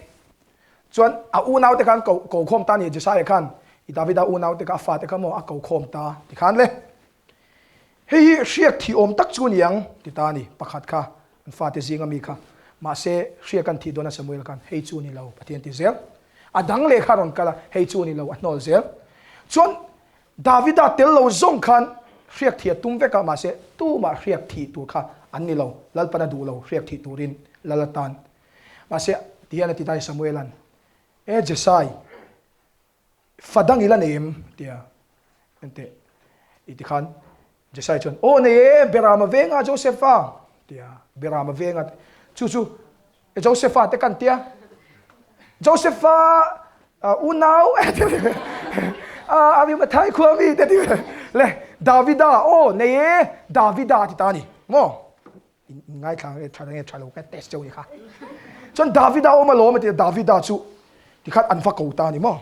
chuan a unau te kan ko khom ta ni Jesai khan i Davida unau te ka fa te kamo a ko khom ta ti khan le hei riak thi om tak chu niang ti ta ni pakhat kha an fa te zinga mi kha ma se riak kan thi dona Samuel kan hei chu ni lo pathian ti zel adang le kharon kala hei chu ni lo anol zel chuan Davida tel lo zong khan riak thi tum ve ka ma se tu ma riak thi tu kha an ni lo lalpana du lo riak thi turin lalatan ma se tiana ti tai Samuelan Jesai fadang ilan em tia ente iti khan Jesai chon ne berama venga Josepha tia berama venga chu Josepha te kan tia Josepha unau abi mathai khwami te le Davida ne Davida ti tani mo ngai thang thalo ka test chau ni kha chon Davida ma lo ma ti Davida chu ti khat an fa ko ta ni mo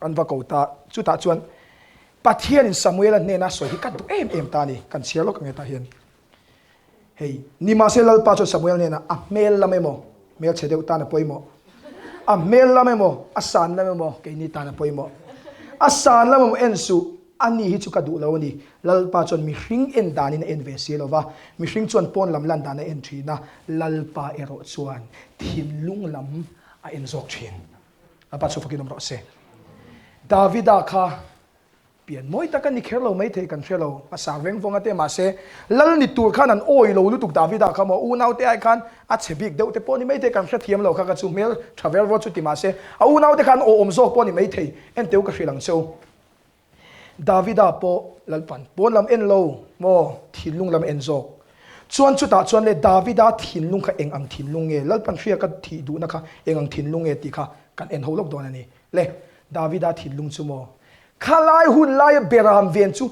an va ko ta chu ta chuan pathian in Samuel ne na so hi kan tu em ta ni kan sia lo ka nge ta hian hei ni ma se lal pa chu Samuel ne na a mel la memo mel che deu ta na poimo a mel la memo a san la memo ke ni ta na poimo a san la memo en su ani hi chu ka du lo ni lal pa chon mi hring en dani na en ve se lo wa mi hring chuan pon lam lan dana en thi na lal pa ero chuan thin lung lam a en zok thin a pa chu fakin ro se Davida kha pian moi ta kan ni kherlo mai thei kan kherlo a sa veng vonga te ma se lal ni tur khan an oi lo lu tuk Davida kha mo u nau te ai khan a chebik deuh te poni mai te kan hra thiam lo kha ka chu mel travel road chu ti ma se a u nau te khan o om zo poni mai thei en teu ka hrilang cheu Davida po lalpan pon lam en lo mo thilung lam en zo chuan chu ta chuan le Davida thinlung kha eng ang thinlung nge lalpan hria ka thi du na kha eng ang thinlung nge ti kha kan en holok don ani le Davida thinlung chu mo khalai hun lai beram ven chu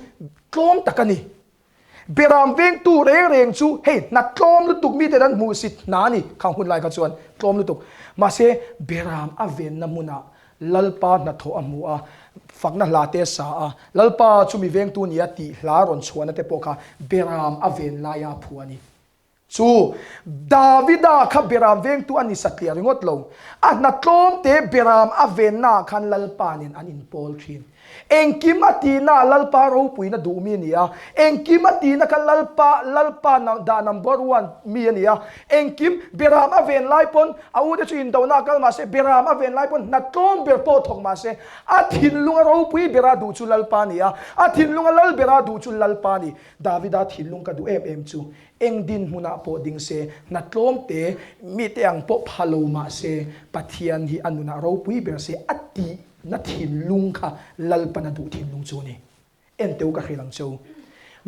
tlom takani beram veng tu reng chu hey na tlom lu tuk mi te dan mu sit na ni khang hun lai ka chuan tlom lu tuk ma se beram a ven na muna lalpa na tho amu a fakna late sa a lalpa chu mi veng tu ni ati hla ron chuan te pokha beram a ven la ya phuani chu Davida kha beram veng tu ani satlia ringot lo a na tlom te beram a ven na khan lalpa nin an in pol thin engkim atina lalpa ro puina du mi nia engkim atina ka lalpa na da number 1 mi nia engkim beram aven lai pon au de chin do na kal ma se beram aven lai pon na tom ber po thok ma se athin lunga ro pui bera du chu lalpa nia athin lunga lal bera du chu lalpa ni Davida thin lung ka du em chu eng din huna po ding se na tlom te mi te ang po phalo ma se pathian hi anuna ro pui ber se ati na thin lung kha lalpa na du thin lung chu ni en teu ka khilang chu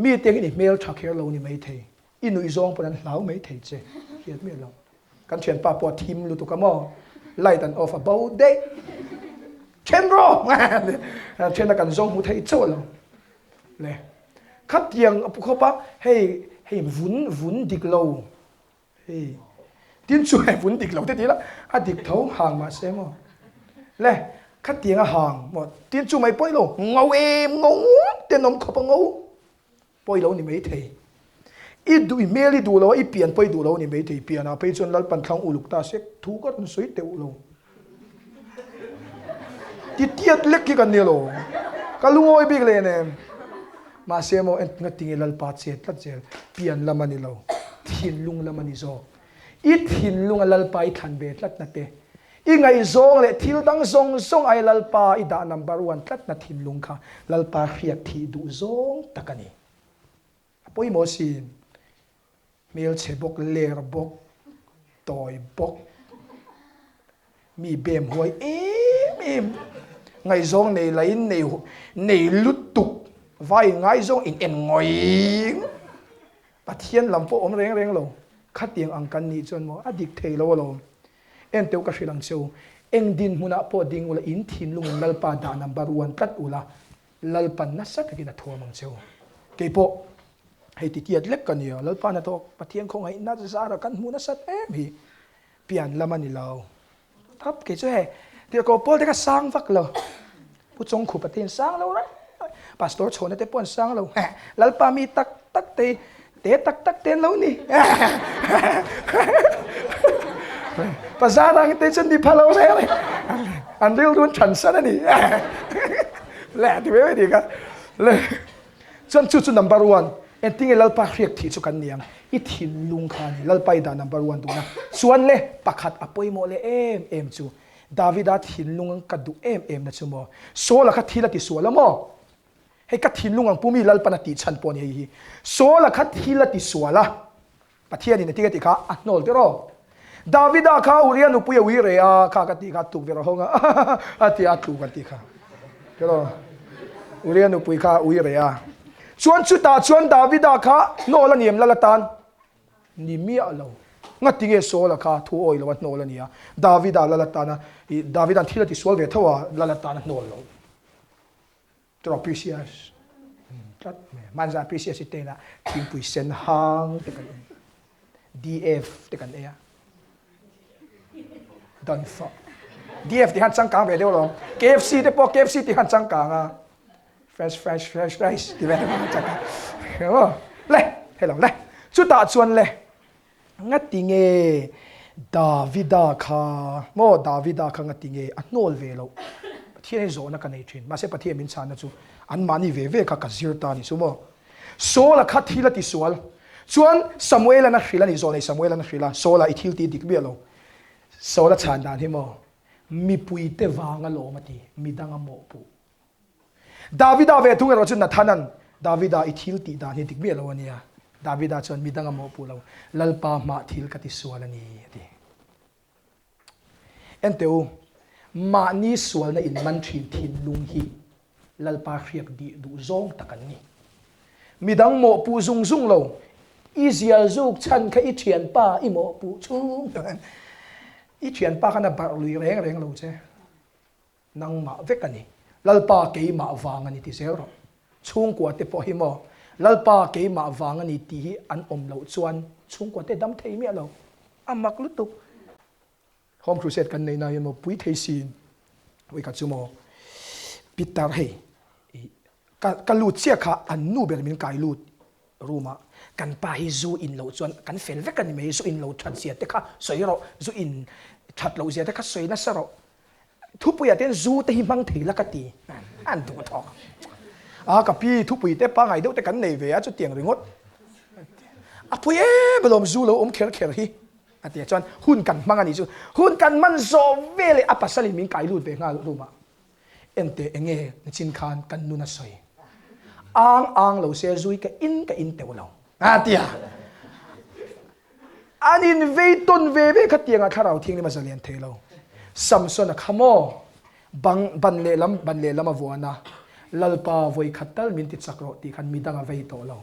mi te ni mel thak her lo ni mai thei inui zong pon hlau mai thei che hiat mi lo kan chen pa po thim lu tu ka mo light and off about day chen ro chen na kan zong mu thei chu lo le khat yang kho pa hey vun dik lo hey tin chu hai vun dik lo te ti la a dik thau hang ma se mo le khát tiếng hàng một tiếng chú mày bôi lô ngầu em ngầu tên ông khóc ngầu bôi lô ni mấy thầy ít đuổi mê đi đuổi lô ít biển bôi đuổi lô ni mấy thầy biển à bây giờ lal pan thang uluk ta sẽ thu cất suy tiêu lô tiết tiết lek cái cái lô cái lung oi big lên em mà xem mo ngắt tiếng lal pat sẽ tắt sẽ biển làm anh lô thiên lung làm anh zo ít thiên lung lal pai than bê tắt nát te ingai zong le thil dang zong ai lalpa ida number 1 tlat na thin lung kha lalpa khiat thi du zong takani apoi mo sin mel chebok ler bok toy bok mi bem hoi em ngai zong nei lain nei lut tuk vai ngai zong in en ngoi pathian lampo om reng lo khat tiang ang kan ni chon mo adik thei lo en teu ka hrilang cheu eng din huna po ding ula in thin lung lalpa da number 1 tat ula lalpan na sa ka kina thua mang cheu ke po hei ti tiat lek kan ya lalpa na to pathian khong ai na za ra kan hu na sat em hi pian lamani lao tap ke che ti ko pol te ka sang vak lo pu chong khu patin sang lo ra pastor chone te pon sang lo lalpa mi tak te tak ten lo ni Pasarang ite chen di palo re andil dun chan san ni le ti we di ka le chan chu number 1 en ting lalpa hriak thi chu kan niang I thin lung kha ni lalpai da number 1 tu na chuan le pakhat apoi mo le em chu Davida thin lung ka du em na chu mo so la kha thila ti so la mo he ka thin lung ang pumi lalpa na ti chan pon hi so la kha thila ti so la pathian ni ti ka ti kha anol te ro Davida kha Lalhlimpuia wi re a kha ka ti kha tuk vera honga ati atu ka ti kha kero Lalhlimpuia kha wi re a chuan chu ta chuan Davida kha no la niam la tan ni mi alo ngati ge so la kha thu oi lo no la nia Davida la tan Davida thila ti sol ve thawa la tan no lo tro precious tat manza precious te na tim pui sen hang te kan DF te kan e Don't fuck. DF thì han sang cang về đâu rồi? KFC thì po KFC thì han sang cang à. Fresh rice thì về han sang cang. Hiểu không? Lê, hay là lê. Chú ta chuan lê. Ngắt tiếng nghe Davida kha, mo Davida kha ngắt tiếng nghe anol về lâu. Thiên zone na cái này trên, mà sẽ bắt thiên min san na chú. An mani về kha kazir ta ni sumo. So là khát thi là ti sual. Chuan Samuel na khila ni zone Samuel na khila. So là ithil ti dik bia lâu. So la chan dan hi mo mi pui te wanga lo mati mi danga mo pu Davida về thung rồi chun na thanan Davida i thil ti dan hi dik be lo ania Davida chon midang amo pu lo lalpa ma thil ka ti sual ani ati enteu ma ni sual na in man thin lung hi lalpa riak di du zong takan ni midang mo pu zung lo Israel zuk chan ka i thian pa i mo pu chung i thian pa kana bar lui reng lo che nang ma vek ani lalpa ke ma wang ani ti zero chung kwa te po hi mo lalpa ke ma wang ani ti hi an om lo chuan chung kwa te dam thei mi lo amak lutuk home crusade kan nei na mo pui thei sin we ka chumo pitar hei ka lut chia kha an nu ber min kai lut ruma kan pa hi zu in lo chuan kan fel vek kan me zu in lo than sia te kha soiro zu in that lo sia te kha soi na saro thu pui aten zu te hi mang thei la ka ti an du thok ka pi thu pui te pa ngai deuh te kan nei ve a chu tiang ringot a pui belom zu lo kher hi atia chuan hun kan mang ani chu hun kan man zo vele a pasali min kai lut ve nga ruma ente enge chin khan kan nu na soi ang lo se zui ka in te lo atia anin ve ton ve ka tianga tharau thing ni mazalian thelo samson a khamo ban le lam awana lalpa voi khatal min ti chakro ti khan midanga ve to lo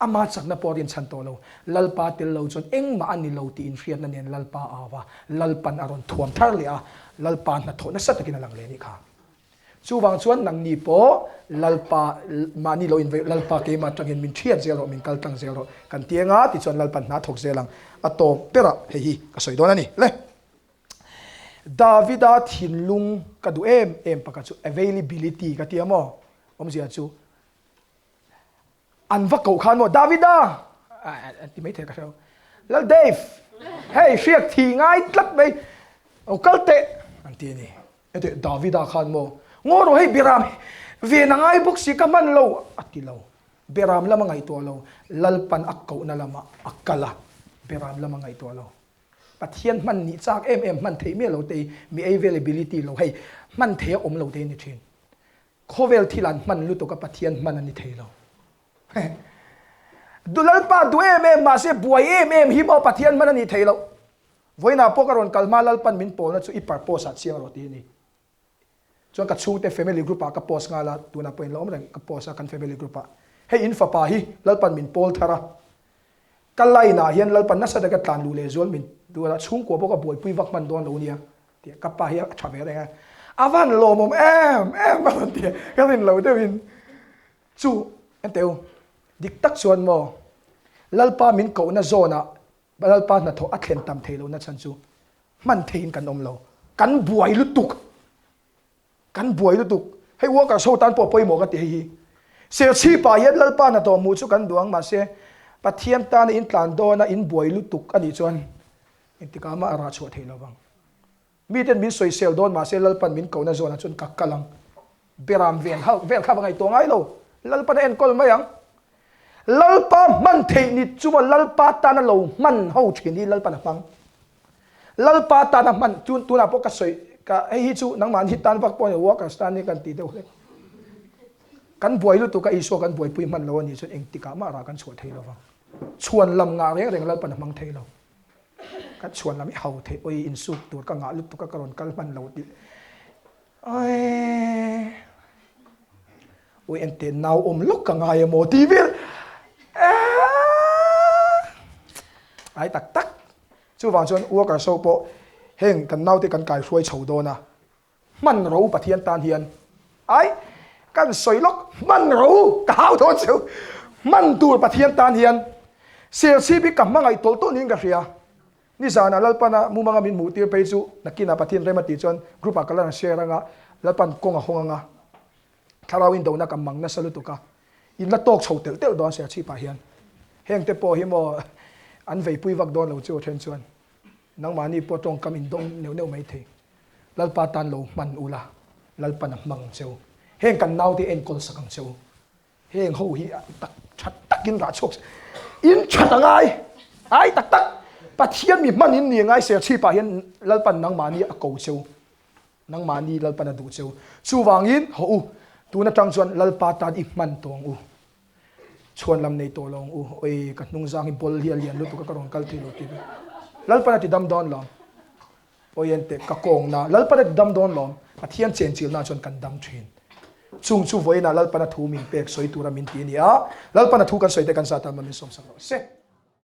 ama chakna porin chan to lo lalpa tel lo chon eng ma ani lo ti in hriat na nen lalpa awa lalpan aron thuam thar le a lalpa na tho na sat kin lang le ni kha chu wang chuan nang ni po lalpa mani lo in lalpa ke ma tangin min thiat zero min kal tang zero kan tianga ti chuan lalpan na thok zelang ato pera he hi ka soi don ani le Davida thinlung ka du em pa ka chu availability ka ti amo om sia chu an va ko khan mo Davida ti mai the ka sao lal Dave hey riak thi ngai tlat mai o kalte an ti ni ete Davida khan mo ngoro hey biram ve na ngai buk si ka man lo ati lo biram lama ngai to lo lalpan akko na lama akala biram lama ngai to lo pathian man ni chak em man thei me lo te mi availability lo hey man the om lo te ni thin khovel thilan man lu to ka pathian man ani thei lo dulal pa du em ma se buai em hi mo pathian man ani thei lo voina pokaron kalma lalpan min po na chu I purpose at siang ro ti ni chuan ka chung te family group ka post nga la tuna point lo omrang ka post kan family group hey in fa pa hi lalpan min pol thara kalai na hian lalpan na sa daga tlan lu le zol min dua chung ko boka boy pui vak man don lo nia ti ka pa hi thave renga avan lo mom em man ti ka rin lo de win chu enteu dik tak chuan mo lalpa min ko na zona lalpa na tho athen tam thelo na chan chu man thein kan om lo kan buai lutuk hei wa ka so tan po poi mo ka ti hi Serchhip pa yet lalpa na to mu chu kan duang ma se pathian ta na in tlan do na in buai lutuk ani chuan intika ma ara chu thei lawang mi ten min soi sel don ma se lalpan min ko na zona chun kakkalang beram ven kha bangai to ngai lo lalpa na en kol mayang lalpa man thei ni chu lalpa ta na lo man ho thin ni lalpa na pang lalpa ta na man chun tu na po ka soi ka hi chu nang man hi tan vak po ni wa ka stan ni kan ti de kan buai lu tu ka iso kan buai pui man lo ni chun intika ma ara kan chu thei lawang chuan lam nga reng lalpa na mang thei lo ka chuan lam hau the oi in su tur ka nga lu tu ka karon kal man lo ti oi ente now luk ka nga mo tv ai tak chu wang chuan u ka so po heng kan nau te kan kai hruai chho do na man ro pathian tan hian ai kan soi lok man ro ka hau thon chu man tur pathian tan hian Serchhip bi kam mangai tol to ning ka ria ni sana lalpana mu manga min mu tir pe chu nakina pathin remati chon group akala na share nga lalpan konga honga tharawin do na kam mang na salu to ka in la tok chho tel don Serchhip pa hian heng te po hi mo an vei pui vak don lo chu then chuan nang mani po tong kam in dong neu mai the lalpa tan lo man ula lalpan mang cheu heng kan nau ti en kol sakang cheu heng ho hi tak chat takin ra chok in chatangai ai tak pathian mi manin ni ngai Serchhip pa hian lalpan nang mani a ko cheu nang mani lalpan a du cheu chu wangin ho tu na tang chuan lalpa tan I man tong u chuan lam nei to long u oi ka hnung zang I bol hial lian lu tu ka rong kal ti lo ti lalpa na ti dam don long oyente ka kong na lalpa na ti dam don long pathian chen chil na chuan kan dam thin chung chu voina lalpa na thu min pek soi tura min ti ni a lalpa na thu kan soi te kan sa ta ma min som sa se